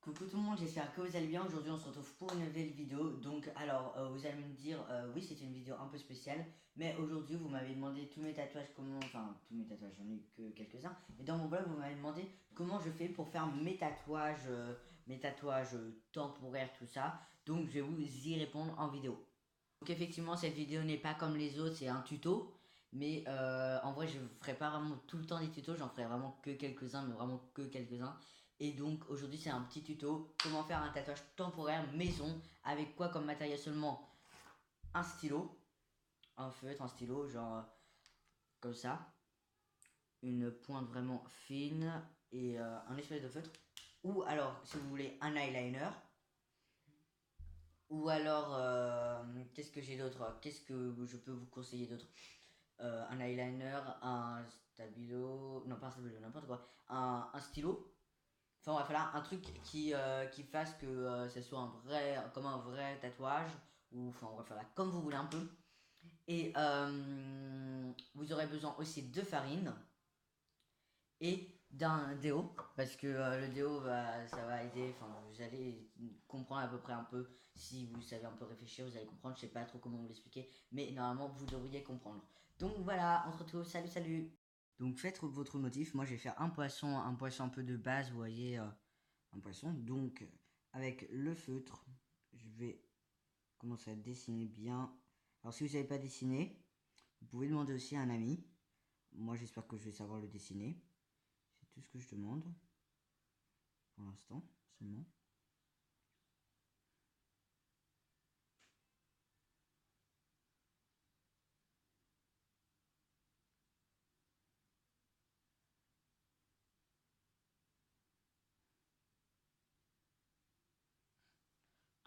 Coucou tout le monde, j'espère que vous allez bien. Aujourd'hui on se retrouve pour une nouvelle vidéo. Donc alors vous allez me dire oui, c'est une vidéo un peu spéciale. Mais aujourd'hui vous m'avez demandé tous mes tatouages, enfin tous mes tatouages, j'en ai eu que quelques-uns. Et dans mon blog vous m'avez demandé comment je fais pour faire mes tatouages temporaires, tout ça. Donc je vais vous y répondre en vidéo. Donc effectivement cette vidéo n'est pas comme les autres, c'est un tuto. Mais en vrai je ferai pas vraiment tout le temps des tutos, j'en ferai vraiment que quelques-uns, mais vraiment que quelques-uns. Et donc aujourd'hui c'est un petit tuto, comment faire un tatouage temporaire maison, avec quoi comme matériel seulement un stylo, un feutre, un stylo, genre comme ça, une pointe vraiment fine et un espèce de feutre. Ou alors si vous voulez un eyeliner, ou alors qu'est-ce que j'ai d'autre, qu'est-ce que je peux vous conseiller d'autre, un eyeliner, un stabilo, non pas un stabilo, n'importe quoi, un stylo. Enfin bref, voilà, un truc qui fasse que ça soit comme un vrai tatouage, ou enfin bref, voilà, comme vous voulez un peu. Et vous aurez besoin aussi de farine et d'un déo, parce que le déo, ça va aider, enfin vous allez comprendre à peu près un peu, si vous savez un peu réfléchir, vous allez comprendre, je sais pas trop comment vous l'expliquer, mais normalement vous devriez comprendre. Donc voilà, on se retrouve, salut salut. Donc faites votre motif, moi je vais faire un poisson un peu de base, vous voyez, un poisson. Donc, avec le feutre, je vais commencer à dessiner bien. Alors, si vous ne savez pas dessiner, vous pouvez demander aussi à un ami. Moi, j'espère que je vais savoir le dessiner. C'est tout ce que je demande pour l'instant, seulement.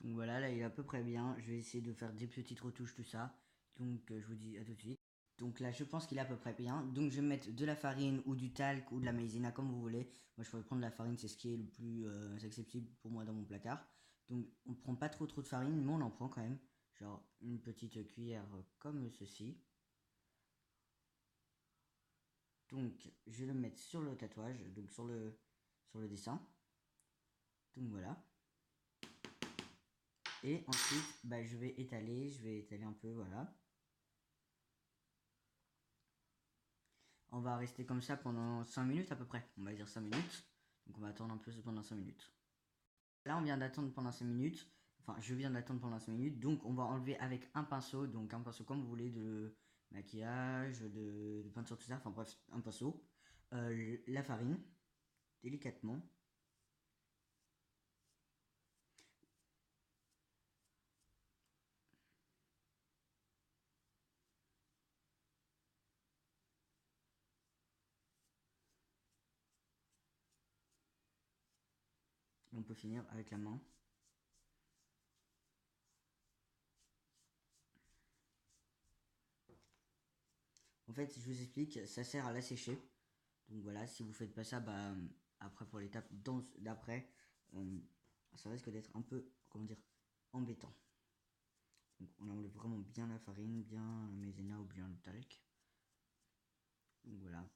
Donc voilà, là il est à peu près bien. Je vais essayer de faire des petites retouches, tout ça. Donc je vous dis à tout de suite. Donc là je pense qu'il est à peu près bien. Donc je vais mettre de la farine ou du talc ou de la maïzena comme vous voulez. Moi je pourrais prendre de la farine, c'est ce qui est le plus accessible pour moi dans mon placard. Donc on ne prend pas trop de farine, mais on en prend quand même. Genre une petite cuillère comme ceci. Donc je vais le mettre sur le tatouage, donc sur le dessin. Donc voilà. Et ensuite, je vais étaler un peu, voilà. On va rester comme ça pendant 5 minutes à peu près. On va dire 5 minutes. Donc on va attendre un peu pendant 5 minutes. Là, on vient d'attendre pendant 5 minutes. Enfin, je viens d'attendre pendant 5 minutes. Donc on va enlever avec un pinceau. Donc un pinceau comme vous voulez, de maquillage, de peinture, tout ça. Enfin bref, un pinceau. La farine, délicatement. Et on peut finir avec la main. En fait, je vous explique, ça sert à l'assécher. Donc voilà, si vous faites pas ça, après pour l'étape d'après, ça risque d'être un peu, comment dire, embêtant. Donc on enlève vraiment bien la farine, bien la maïzena ou bien le talc. Donc voilà.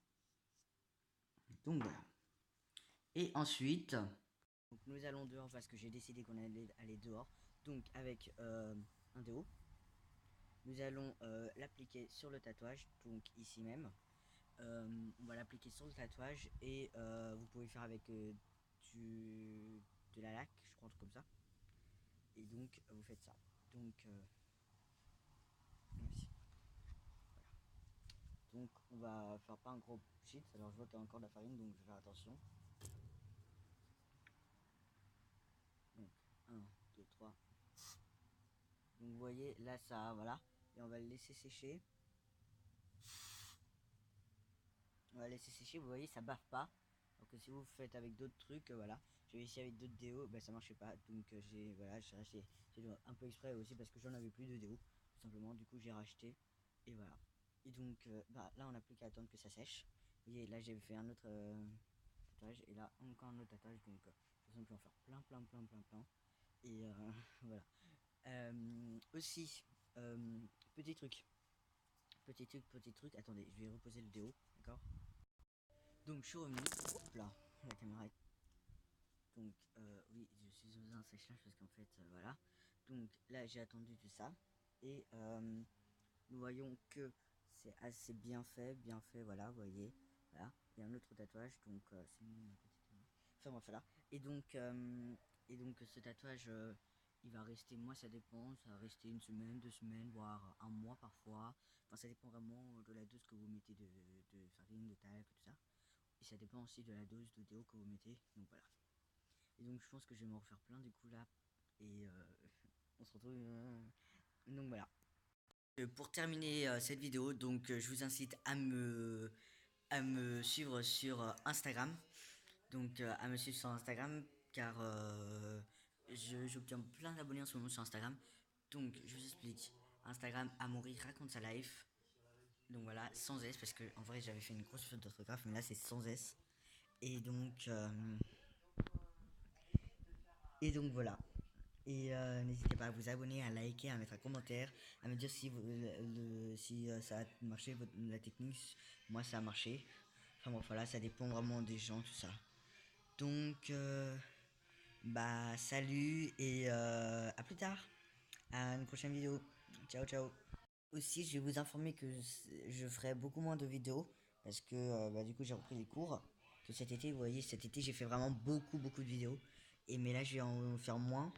Donc voilà. Et ensuite, donc nous allons dehors parce que j'ai décidé qu'on allait aller dehors. Donc avec un déo, nous allons l'appliquer sur le tatouage, donc ici même. On va l'appliquer sur le tatouage et vous pouvez faire avec de la laque, je crois, un truc comme ça. Et donc vous faites ça. Donc merci. Donc on va faire pas un gros shit. Alors je vois qu'il y a encore de la farine, donc je vais faire attention. Donc 1, 2, 3. Donc vous voyez là ça, voilà. Et on va le laisser sécher. On va laisser sécher, vous voyez ça baffe pas. Alors que si vous faites avec d'autres trucs, voilà. J'ai essayé avec d'autres déos, ça marchait pas. Donc j'ai racheté. J'ai un peu exprès aussi parce que j'en avais plus de déos. Tout simplement, du coup j'ai racheté. Et voilà. Et donc là on n'a plus qu'à attendre que ça sèche. Vous voyez là j'ai fait un autre tatouage et là encore un autre tatouage. Donc de toute façon on peut en faire plein. Et voilà. Aussi, petit truc. Petit truc. Attendez, je vais reposer le déo, d'accord. Donc je suis revenu. Hop là, la caméra est Donc oui, je suis dans un sèche-linge parce qu'en fait, voilà. Donc là, j'ai attendu tout ça. Et nous voyons que c'est assez bien fait, voilà, vous voyez. Voilà. Il y a un autre tatouage, donc c'est mon petite. Enfin bref, voilà. Et donc ce tatouage, il va rester, moi ça dépend, ça va rester une semaine, 2 semaines, voire un mois parfois. Enfin, ça dépend vraiment de la dose que vous mettez de farine, de talc, tout ça. Et ça dépend aussi de la dose de déo que vous mettez. Donc voilà. Et donc je pense que je vais m'en refaire plein du coup là. Et on se retrouve. Donc voilà. Pour terminer cette vidéo, donc je vous incite à me suivre sur Instagram. Donc à me suivre sur Instagram car j'obtiens plein d'abonnés en ce moment sur Instagram. Donc je vous explique. Instagram Amaury raconte sa life. Donc voilà, sans S parce que en vrai j'avais fait une grosse faute d'orthographe, mais là c'est sans S. Et donc voilà. Et n'hésitez pas à vous abonner, à liker, à mettre un commentaire, à me dire si, si ça a marché, la technique. Moi, ça a marché. Enfin bon, voilà, ça dépend vraiment des gens, tout ça. Donc, bah, salut et à plus tard. À une prochaine vidéo. Ciao, ciao. Aussi, je vais vous informer que je ferai beaucoup moins de vidéos parce que bah, du coup, j'ai repris les cours. Que cet été, vous voyez, cet été, j'ai fait vraiment beaucoup de vidéos. Et mais là, je vais en faire moins.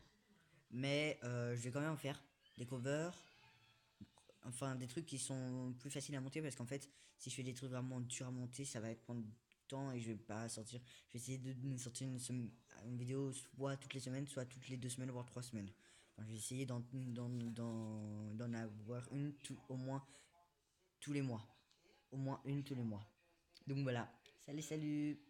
Mais je vais quand même en faire des covers, enfin des trucs qui sont plus faciles à monter parce qu'en fait, si je fais des trucs vraiment durs à monter, ça va prendre du temps et je vais pas sortir. Je vais essayer de sortir une vidéo soit toutes les semaines, soit toutes les 2 semaines, voire 3 semaines. Enfin, je vais essayer d'en avoir une au moins tous les mois. Au moins une tous les mois. Donc voilà. Salut, salut!